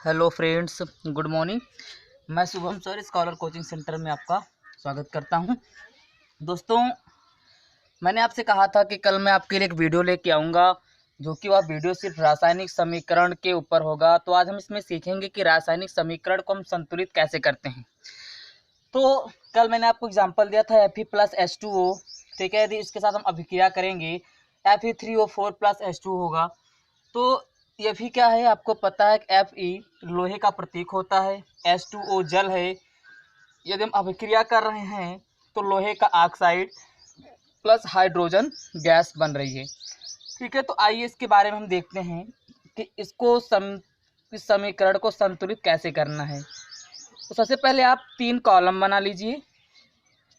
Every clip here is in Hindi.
Hello friends, good morning. मैं Shubham sir scholar coaching centre में आपका स्वागत करता हूं। दोस्तों, मैंने आपसे कहा था कि कल मैं आपके लिए एक वीडियो लेके आऊंगा, जो कि वह वीडियो सिर्फ रासायनिक समीकरण के ऊपर होगा। तो आज हम इसमें सीखेंगे कि रासायनिक समीकरण को हम संतुलित कैसे करते हैं। तो कल मैंने आपको एग्जाम्पल दिया था Fe+H2O, ठीक है। यदि इसके साथ हम अभिक्रिया करेंगे Fe3O4+H2 होगा। तो Fe क्या है, आपको पता है कि Fe लोहे का प्रतीक होता है, H2O जल है। यदि हम अभिक्रिया कर रहे हैं तो लोहे का ऑक्साइड प्लस हाइड्रोजन गैस बन रही है, ठीक है। तो आइए इसके बारे में हम देखते हैं कि इस समीकरण को संतुलित कैसे करना है। तो सबसे पहले आप 3 कॉलम बना लीजिए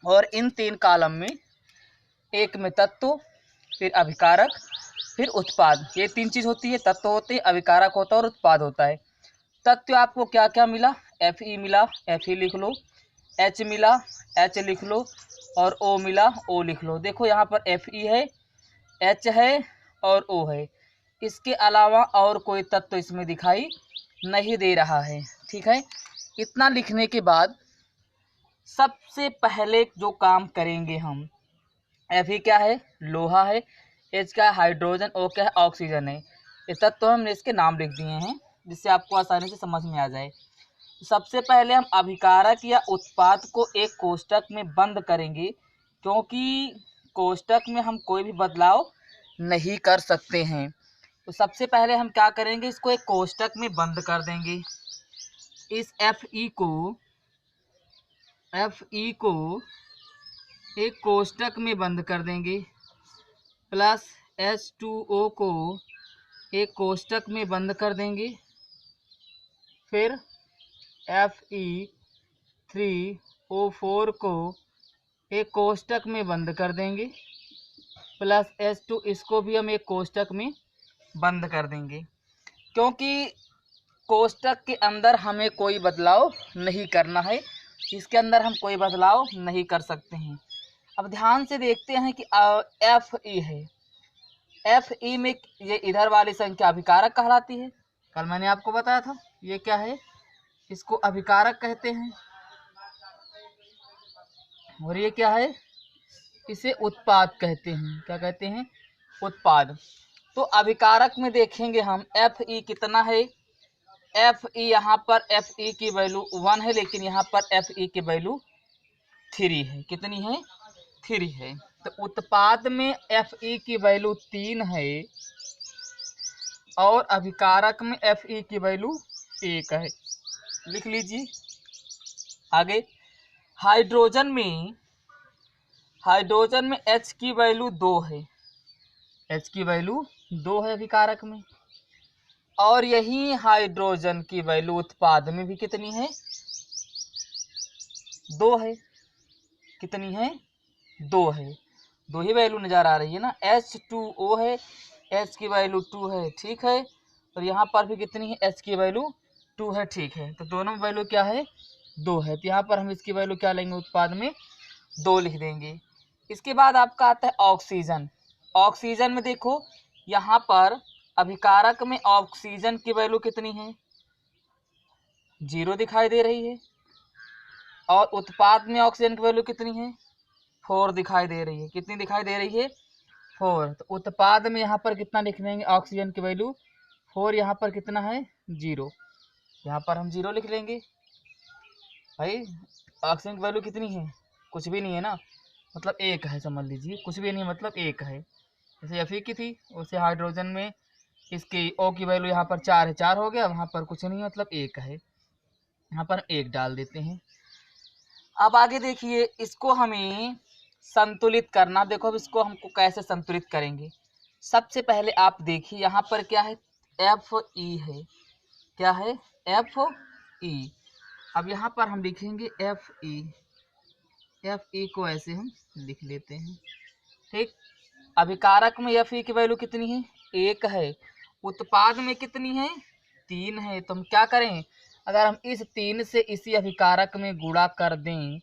और इन 3 कॉलम में एक में तत्व, फिर अभिकारक, फिर उत्पाद। ये 3 चीज़ होती है, तत्व होते हैं, अभिकारक होता है और उत्पाद होता है। तत्व आपको क्या क्या मिला, Fe मिला, Fe लिख लो, H मिला, H लिख लो, और O मिला, O लिख लो। देखो यहाँ पर Fe है, H है और O है। इसके अलावा और कोई तत्व इसमें दिखाई नहीं दे रहा है, ठीक है। इतना लिखने के बाद सबसे पहले जो काम करेंगे हम, Fe क्या है, लोहा है, H क्या है, हाइड्रोजन, O क्या है, ऑक्सीजन है। ये तत्व हमने इसके नाम लिख दिए हैं जिससे आपको आसानी से समझ में आ जाए। सबसे पहले हम अभिकारक या उत्पाद को एक कोष्टक में बंद करेंगे, क्योंकि कोष्टक में हम कोई भी बदलाव नहीं कर सकते हैं। तो सबसे पहले हम क्या करेंगे, इसको एक कोष्टक में बंद कर देंगे। इस Fe को एक कोष्टक में बंद कर देंगे, प्लस H2O को एक कोष्टक में बंद कर देंगे, फिर Fe3O4 को एक कोष्टक में बंद कर देंगे, प्लस H2 इसको भी हम एक कोष्टक में बंद कर देंगे, क्योंकि कोष्टक के अंदर हमें कोई बदलाव नहीं करना है। इसके अंदर हम कोई बदलाव नहीं कर सकते हैं। अब ध्यान से देखते हैं कि Fe है, Fe में ये इधर वाली संख्या अभिकारक कहलाती है, कल मैंने आपको बताया था। ये क्या है, इसको अभिकारक कहते हैं, और ये क्या है, इसे उत्पाद कहते हैं। क्या कहते हैं, उत्पाद। तो अभिकारक में देखेंगे हम Fe कितना है, Fe यहाँ पर Fe की वैल्यू 1 है, लेकिन यहाँ पर Fe की वैल्यू 3 है। कितनी है, 3 है। तो उत्पाद में Fe की वैल्यू 3 है और अभिकारक में Fe की वैल्यू 1 है। लिख लीजिए। आगे हाइड्रोजन में H की वैल्यू 2 है, H की वैल्यू 2 है अभिकारक में, और यही हाइड्रोजन की वैल्यू उत्पाद में भी कितनी है, 2 है। कितनी है, 2 है। 2 ही वैल्यू नजर आ रही है ना। H2O है, H की वैल्यू 2 है, ठीक है। और यहाँ पर भी कितनी है, H की वैल्यू 2 है, ठीक है। तो दोनों में वैल्यू क्या है, 2 है। तो यहाँ पर हम इसकी वैल्यू क्या लेंगे, उत्पाद में 2 लिख देंगे। इसके बाद आपका आता है ऑक्सीजन। ऑक्सीजन में देखो, यहाँ पर अभिकारक में ऑक्सीजन की वैल्यू कितनी है, 0 दिखाई दे रही है, और उत्पाद में ऑक्सीजन की वैल्यू कितनी है, 4 दिखाई दे रही है। कितनी दिखाई दे रही है, 4। तो उत्पाद में यहाँ पर कितना लिख लेंगे, ऑक्सीजन की वैल्यू 4, यहाँ पर कितना है, 0। यहाँ पर हम 0 लिख लेंगे। भाई ऑक्सीजन की वैल्यू कितनी है, कुछ भी नहीं है ना, मतलब 1 है, समझ लीजिए। कुछ भी नहीं मतलब 1 है। जैसे Fe की थी, वैसे हाइड्रोजन में इसकी O की वैल्यू यहाँ पर 4 है, 4 हो गया। वहाँ पर कुछ नहीं, मतलब 1 है। यहाँ पर 1 डाल देते हैं। अब आगे देखिए, इसको हमें संतुलित करना। देखो अब इसको हमको कैसे संतुलित करेंगे। सबसे पहले आप देखिए, यहाँ पर क्या है, Fe है। क्या है, Fe। अब यहाँ पर हम लिखेंगे Fe को ऐसे हम लिख लेते हैं, ठीक। अभिकारक में Fe की वैल्यू कितनी है, 1 है। उत्पाद में कितनी है, 3 है। तो हम क्या करें, अगर हम इस 3 से इसी अभिकारक में गुणा कर दें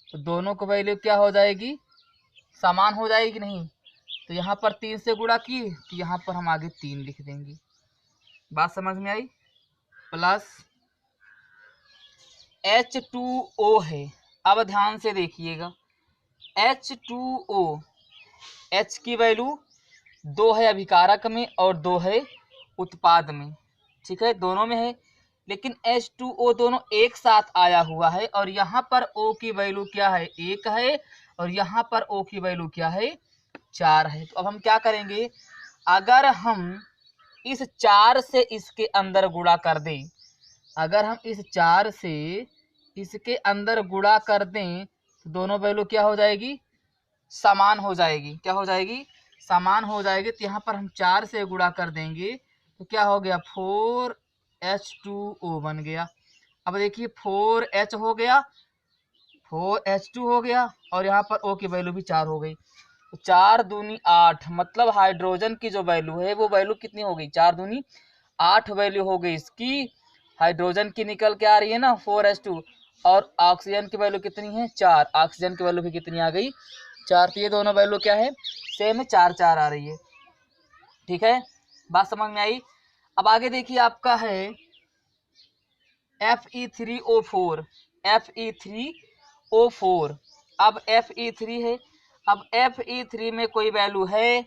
तो दोनों को वैल्यू क्या हो जाएगी, समान हो जाएगी, नहीं। तो यहाँ पर 3 से गुणा की, तो यहाँ पर हम आगे 3 लिख देंगे। बात समझ में आई। प्लस H2O है। अब ध्यान से देखिएगा, H2O, H की वैल्यू 2 है अभिकारक में और 2 है उत्पाद में, ठीक है, दोनों में है। लेकिन H2O दोनों एक साथ आया हुआ है और यहाँ पर O की वैल्यू क्या है, 1 है, और यहाँ पर O की वैल्यू क्या है, 4 है। तो अब हम क्या करेंगे, अगर हम इस 4 से इसके अंदर गुणा कर दें, अगर हम इस 4 से इसके अंदर गुणा कर दें तो दोनों वैल्यू क्या हो जाएगी, समान हो जाएगी। क्या हो जाएगी, समान हो जाएगी। तो यहाँ पर हम 4 से गुणा कर देंगे तो क्या हो गया, 4H2O बन गया। अब देखिए 4H हो गया, 4H2 हो गया, और यहाँ पर O की वैल्यू भी 4 हो गई। तो 4 दूनी 8, मतलब हाइड्रोजन की जो वैल्यू है वो वैल्यू कितनी हो गई, 4 दूनी 8 वैल्यू हो गई इसकी। हाइड्रोजन की निकल के आ रही है ना 4H2, और ऑक्सीजन की वैल्यू कितनी है, 4। ऑक्सीजन की वैल्यू भी कितनी आ गई, 4। तो ये दोनों वैल्यू क्या है, सेम है, 4 4 आ रही है। ठीक है, बात समझ में आई। अब आगे देखिए आपका है Fe3O4, Fe3O4। अब Fe3 है, अब Fe3 में कोई वैल्यू है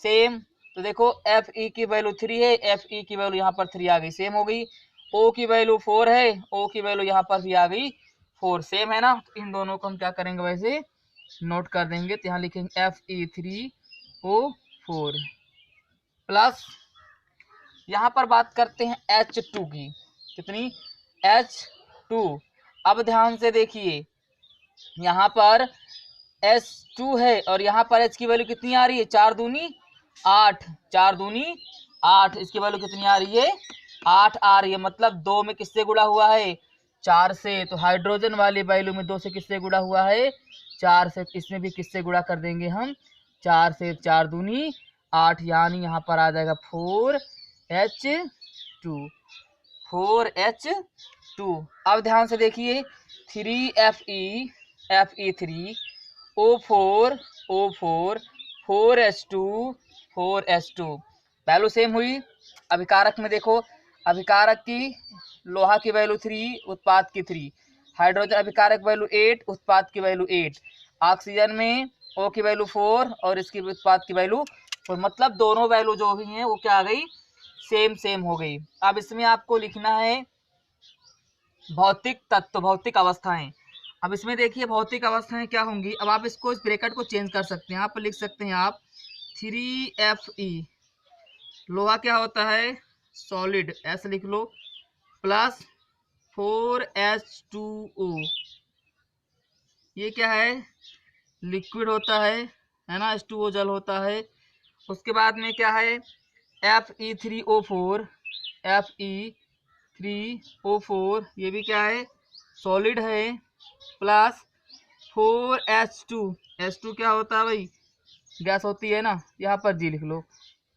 सेम, तो देखो Fe की वैल्यू 3 है, Fe की वैल्यू यहाँ पर 3 आ गई, सेम हो गई। O की वैल्यू 4 है, O की वैल्यू यहाँ पर भी आ गई 4, सेम है ना। तो इन दोनों को हम क्या करेंगे, वैसे नोट कर देंगे। तो यहाँ लिखेंगे Fe3O4 प्लस, यहाँ पर बात करते हैं H2 की, कितनी, H2। अब ध्यान से देखिए, यहाँ पर H2 है और यहाँ पर H की वैल्यू कितनी आ रही है, 4 दूनी 8, 4 दूनी 8, इसकी वैल्यू कितनी आ रही है, 8 आ रही है। मतलब 2 में किससे गुणा हुआ है, 4 से। तो हाइड्रोजन वाली वैल्यू में 2 से किससे गुणा हुआ है, 4 से। इसमें भी किससे गुणा कर देंगे हम, 4 से। 4 दूनी 8, यानी यहाँ पर आ जाएगा 4H2, 4H2। अब ध्यान से देखिए, 3Fe3O4 O4 4H2 4H2, value same हुई। अभिकारक में देखो, अभिकारक की लोहा की वैल्यू 3, उत्पाद की 3। हाइड्रोजन अभिकारक वैल्यू 8, उत्पाद की वैल्यू 8। ऑक्सीजन में O की वैल्यू 4 और इसकी उत्पाद की वैल्यू 4। मतलब दोनों वैल्यू जो हुई हैं वो क्या आ गई, सेम सेम हो गई। अब इसमें आपको लिखना है भौतिक तत्व, भौतिक अवस्थाएं। अब इसमें देखिए भौतिक अवस्थाएं क्या होंगी। अब आप इसको, इस ब्रैकेट को चेंज कर सकते हैं, यहाँ पर लिख सकते हैं आप 3Fe, लोहा क्या होता है, सॉलिड, ऐसे लिख लो, प्लस 4H2O, ये क्या है, लिक्विड होता है ना, H2O जल होता है। उसके बाद में क्या है, Fe3O4, Fe3O4, ये भी क्या है, सॉलिड है, प्लस 4H2, H2 क्या होता है भाई, गैस होती है ना, यहाँ पर जी लिख लो।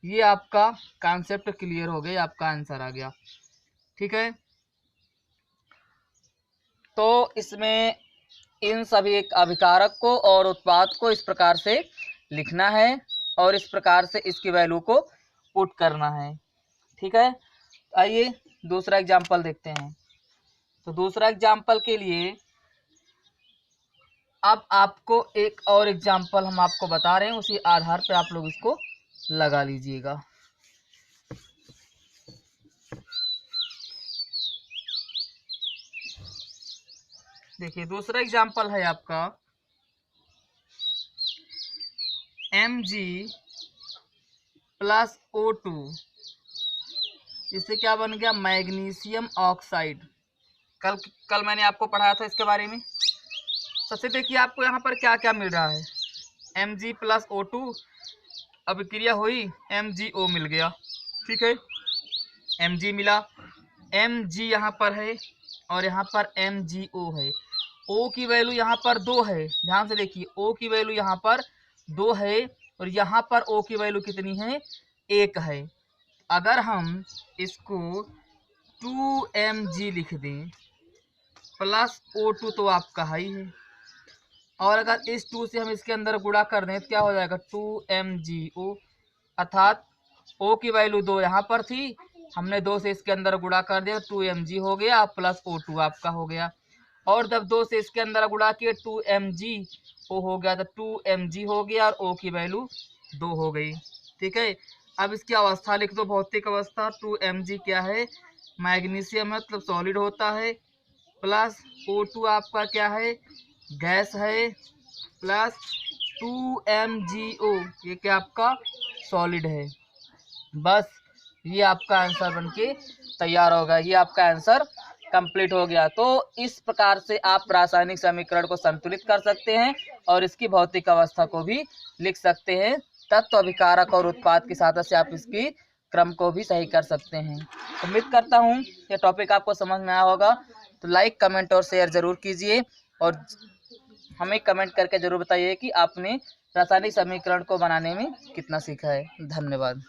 ये आपका कॉन्सेप्ट क्लियर हो गया, आपका आंसर आ गया। ठीक है, तो इसमें इन सभी अभिकारक को और उत्पाद को इस प्रकार से लिखना है और इस प्रकार से इसकी वैल्यू को पुट करना है। ठीक है, आइए दूसरा एग्जाम्पल देखते हैं। तो दूसरा एग्जाम्पल के लिए अब आपको एक और एग्जाम्पल हम आपको बता रहे हैं, उसी आधार पर आप लोग इसको लगा लीजिएगा। देखिए दूसरा एग्जाम्पल है आपका Mg प्लस O2, इससे क्या बन गया, मैग्नीशियम ऑक्साइड। कल मैंने आपको पढ़ाया था इसके बारे में। सबसे देखिए आपको यहाँ पर क्या क्या मिल रहा है, Mg प्लस O2, अभिक्रिया हुई, MgO मिल गया। ठीक है, Mg मिला, Mg यहाँ पर है और यहाँ पर MgO है। O की वैल्यू यहाँ पर 2 है, ध्यान से देखिए, O की वैल्यू यहाँ पर 2 है और यहाँ पर O की वैल्यू कितनी है, 1 है। अगर हम इसको 2Mg लिख दें प्लस O2 तो आपका ही है, और अगर इस 2 से हम इसके अंदर गुणा कर दें तो क्या हो जाएगा, 2MgO, अर्थात O की वैल्यू 2 यहाँ पर थी हमने 2 से इसके अंदर गुणा कर दिया, 2mg हो गया प्लस O2 आपका हो गया। और जब 2 से इसके अंदर गुणा किए 2mg O हो गया, तो 2mg हो गया और O की वैल्यू 2 हो गई। ठीक है, अब इसकी अवस्था लिख दो, भौतिक अवस्था। 2mg क्या है, मैग्नीशियम मतलब सॉलिड होता है, प्लस O2 आपका क्या है, गैस है, प्लस 2mgO ये क्या आपका सॉलिड है। बस ये आपका आंसर बनके तैयार होगा, ये आपका आंसर कंप्लीट हो गया। तो इस प्रकार से आप रासायनिक समीकरण को संतुलित कर सकते हैं और इसकी भौतिक अवस्था को भी लिख सकते हैं। तत्व, अभिकारक और उत्पाद की सहायता से आप इसकी क्रम को भी सही कर सकते हैं। उम्मीद करता हूँ ये टॉपिक आपको समझ में आया होगा। तो लाइक, कमेंट और शेयर जरूर कीजिए और हमें कमेंट करके जरूर बताइए कि आपने रासायनिक समीकरण को बनाने में कितना सीखा है। धन्यवाद।